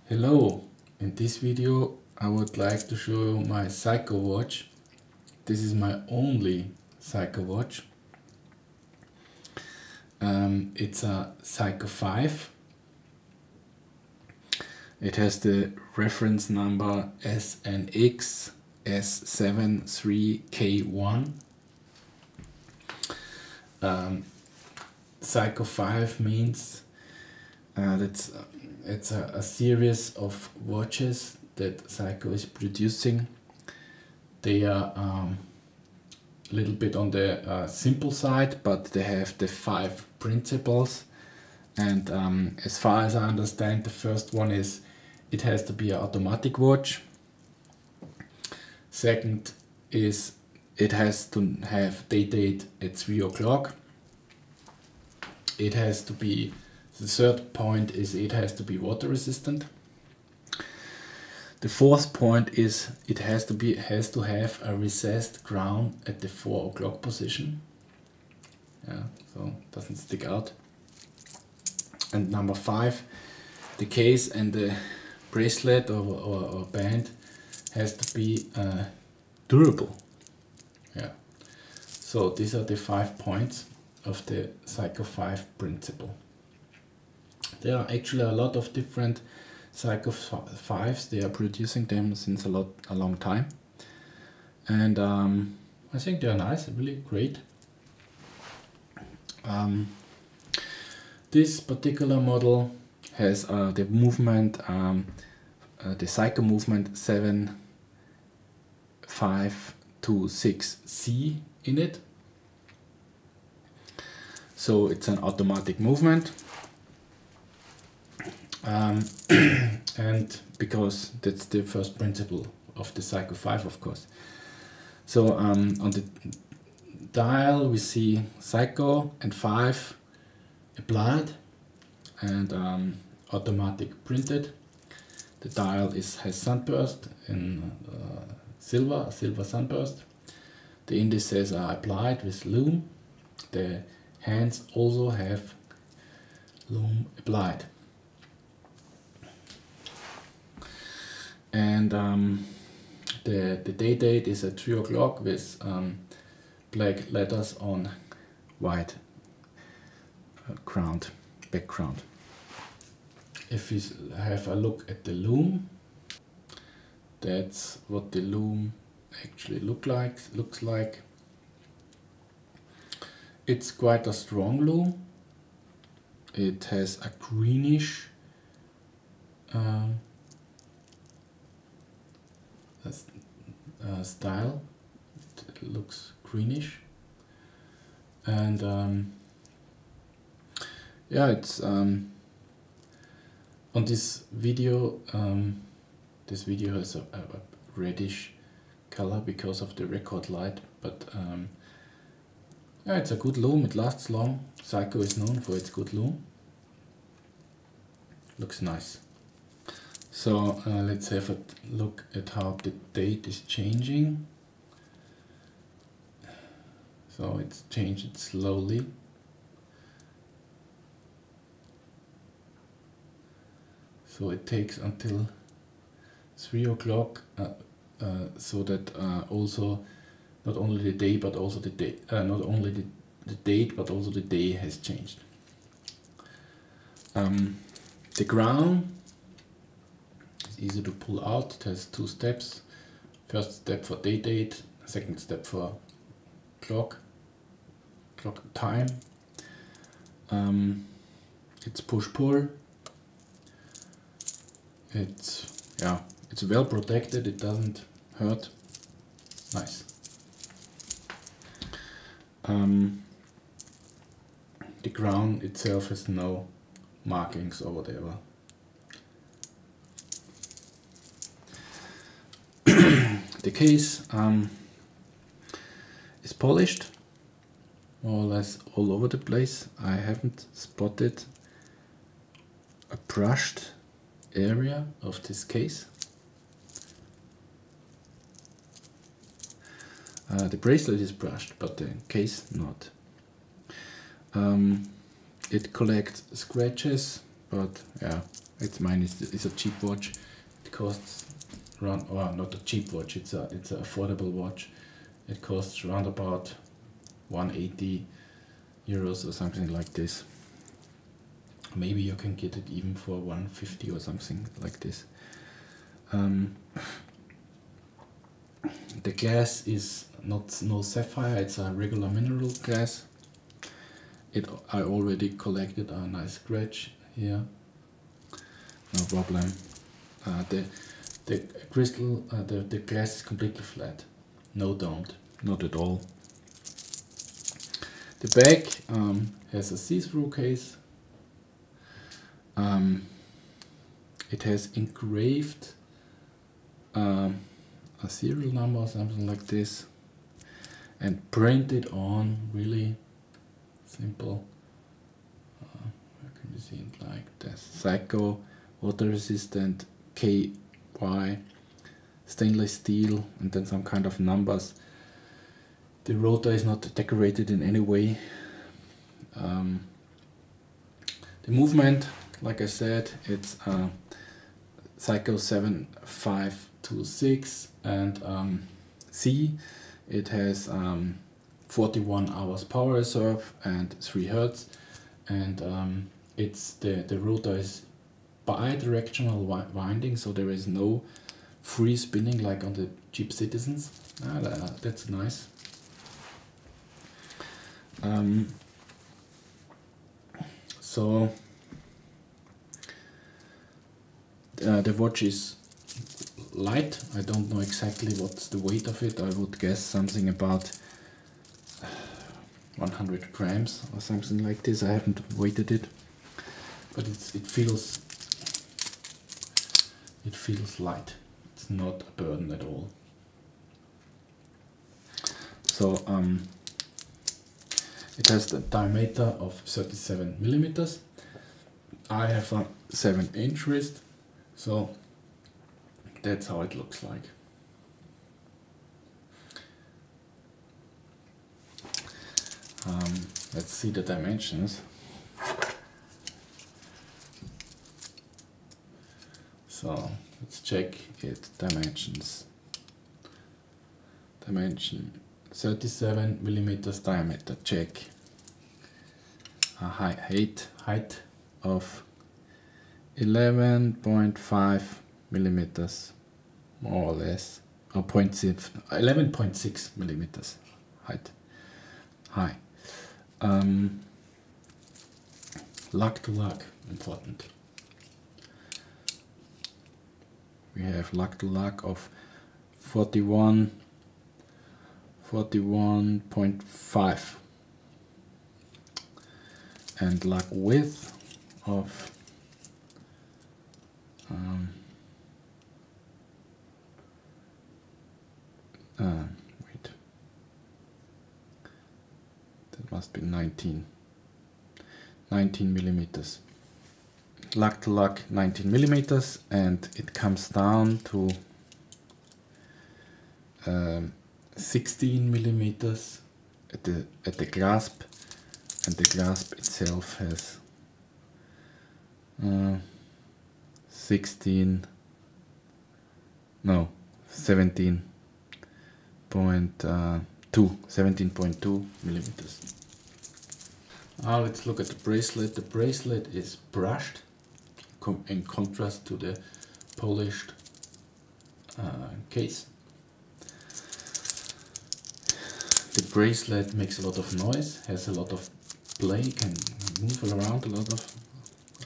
Hello, in this video I would like to show you my Seiko watch. This is my only Seiko watch. It's a Seiko 5. It has the reference number SNX S73K1. Seiko 5 means it's a series of watches that Seiko is producing. They are a little bit on the simple side, but they have the 5 principles. And as far as I understand, the first one is it has to be an automatic watch. Second is it has to have date at 3 o'clock. It has to be, the third point is it has to be water resistant. The fourth point is it has to have a recessed crown at the 4 o'clock position. Yeah, so it doesn't stick out. And number 5, the case and the bracelet or band has to be durable. Yeah. So these are the 5 points of the Seiko 5 principle. There are actually a lot of different Seiko 5s. They are producing them since a long time, and I think they are nice, really great. This particular model has the movement, the Seiko movement 7526C in it. So it's an automatic movement. And because that's the first principle of the Seiko 5, of course. So on the dial we see Seiko and 5 applied and automatic printed. The dial has sunburst in silver sunburst. The indices are applied with Lume. The hands also have Lume applied. And the date is at 3 o'clock with black letters on white background. If we have a look at the Lume, that's what the Lume actually looks like. It's quite a strong Lume. It has a greenish style. It looks greenish, and yeah, it's on this video. This video has a reddish color because of the record light, but yeah, it's a good Lume. It lasts long. Seiko is known for its good Lume. Looks nice. So let's have a look at how the date is changing. So it's changed slowly. So it takes until 3 o'clock, so that also not only the day but also the day, not only the date but also the day has changed. The crown is easy to pull out. It has 2 steps. First step for date, second step for clock time. It's push-pull. It's well protected. It doesn't hurt. Nice. The crown itself has no markings or whatever. The case is polished, more or less all over the place. I haven't spotted a brushed area of this case. The bracelet is brushed, but the case not. It collects scratches, but yeah, It's mine is a cheap watch. It costs around, well, not a cheap watch. It's an affordable watch. It costs around about 180 euros or something like this. Maybe you can get it even for 150 or something like this. The glass is no sapphire. It's a regular mineral glass. I already collected a nice scratch here. No problem. The crystal, the glass is completely flat. No domed, not at all. The back has a see-through case. It has engraved a serial number or something like this, and printed on, really simple. How can you see it like this? Seiko water resistant KY stainless steel, and then some kind of numbers. The rotor is not decorated in any way. The movement, like I said, it's Seiko 7526 and C. It has 41 hours power reserve and 3 Hertz, and it's the rotor is bi-directional winding, so there is no free spinning like on the cheap Citizens. That's nice. So the watch is light. I don't know exactly what's the weight of it. I would guess something about 100 grams or something like this. I haven't weighted it, but it feels light. It's not a burden at all. So it has the diameter of 37 millimeters. I have a 7-inch wrist, so that's how it looks like. Let's see the dimensions. So let's check it. Dimensions. Dimension 37 millimeters diameter. Check. A height of 11.5 millimeters, more or less, or 11.6 millimeters height. High. Lug to lug, important. We have lug to lug of 41.5 and lug width of wait, that must be 19 millimeters. Lug to lug 19 millimeters, and it comes down to 16 millimeters at the clasp, and the clasp itself has 17.2 millimeters. Now let's look at the bracelet. The bracelet is brushed in contrast to the polished case. The bracelet makes a lot of noise, has a lot of play, can move around a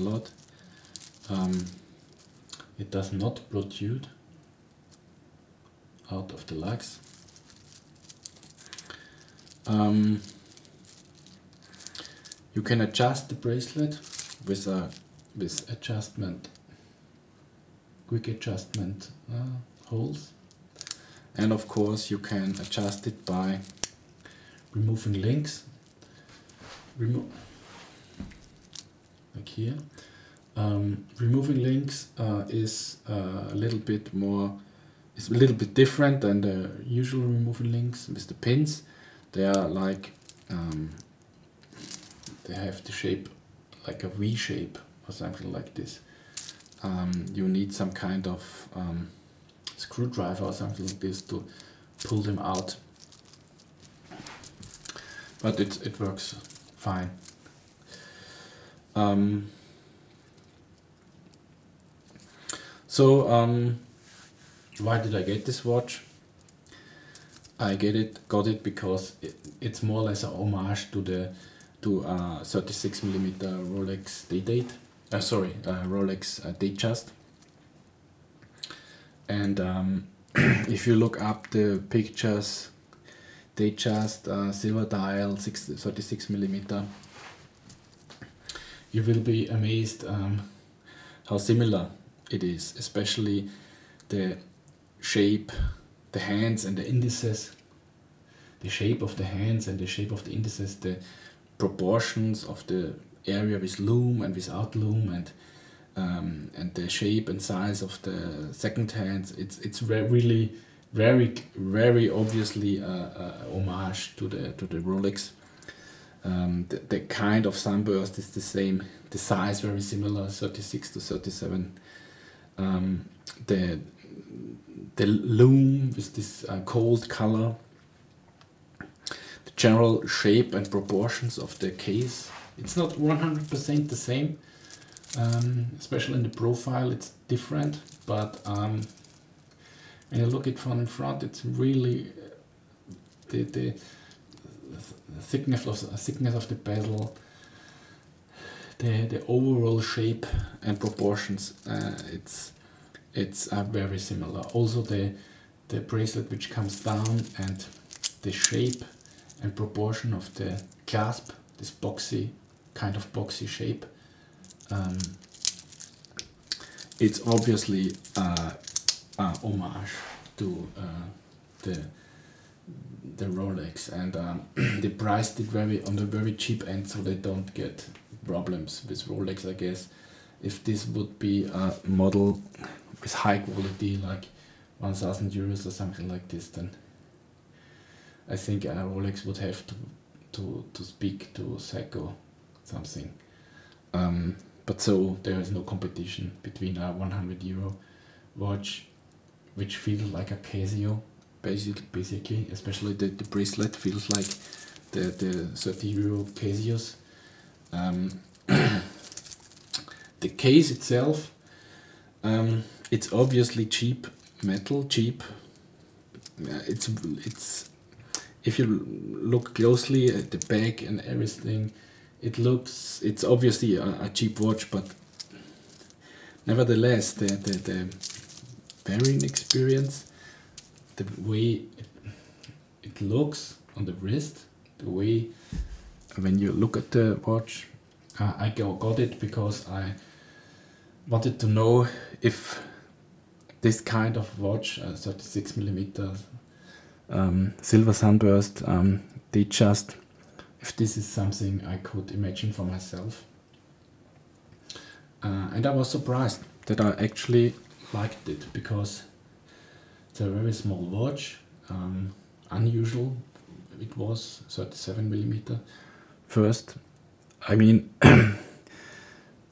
lot. It does not protrude out of the lugs. You can adjust the bracelet with quick adjustment holes, and of course you can adjust it by removing links. Like here. Removing links is a little bit different than the usual removing links with the pins. They are like they have the shape like a V shape or something like this. you need some kind of screwdriver or something like this to pull them out. But it works fine. Why did I get this watch? I got it because it's more or less a homage to 36mm Rolex Rolex Datejust. And if you look up the pictures, Datejust silver dial 36mm, you will be amazed how similar it is, especially the shape, the hands and the indices, the shape of the hands and the shape of the indices, the proportions of the area with lume and without lume, and the shape and size of the second hands. It's really very obviously a homage to the Rolex. The kind of sunburst is the same, the size very similar, 36 to 37. The lume with this cold color, the general shape and proportions of the case. It's not 100% the same, especially in the profile it's different, but when you look it from in front, it's really the thickness of the bezel, the overall shape and proportions. It's very similar. Also the bracelet which comes down and the shape and proportion of the clasp, this kind of boxy shape. It's obviously a homage to the Rolex, and they priced it on the very cheap end, so they don't get problems with Rolex, I guess. If this would be a model with high quality, like 1,000 euros or something like this, then I think Rolex would have to speak to Seiko something. But so there is no competition between a 100 euro watch, which feels like a Casio, basically, especially the bracelet feels like the 30 euro Casios. The case itself, it's obviously cheap metal, it's if you look closely at the back and everything, it's obviously a cheap watch, but nevertheless the wearing experience, the way it looks on the wrist, the way when you look at the watch, I got it because I wanted to know if this kind of watch, 36mm silver sunburst Datejust, if this is something I could imagine for myself. And I was surprised that I actually liked it, because it's a very small watch, unusual. It was 37mm first. I mean,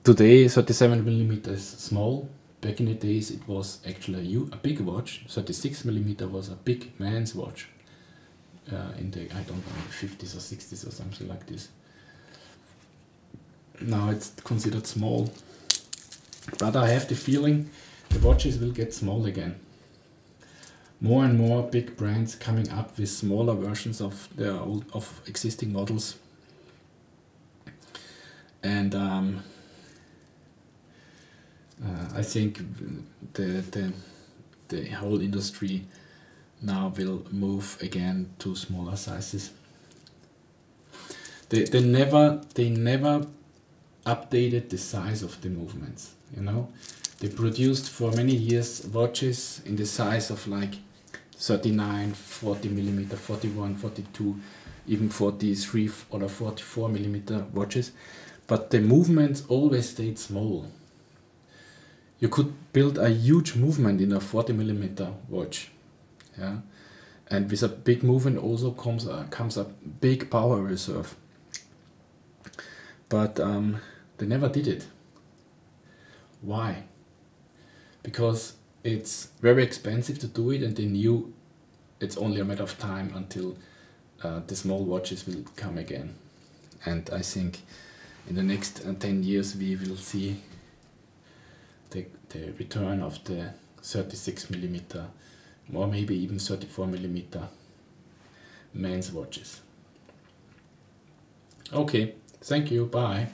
today 37mm is small. Back in the days it was actually a big watch. 36mm was a big man's watch in the, I don't know, 50s or 60s or something like this. Now it's considered small, but I have the feeling the watches will get small again. More and more big brands coming up with smaller versions of their existing models, and I think the whole industry now will move again to smaller sizes. They never updated the size of the movements, you know. They produced for many years watches in the size of like 39, 40mm, 41, 42, even 43 or 44mm watches, but the movements always stayed small. You could build a huge movement in a 40mm watch, yeah, and with a big movement also comes a big power reserve. But they never did it. Why? because it's very expensive to do it, and they knew it's only a matter of time until the small watches will come again. And I think in the next 10 years we will see the return of the 36mm or maybe even 34mm men's watches. Okay, thank you, bye.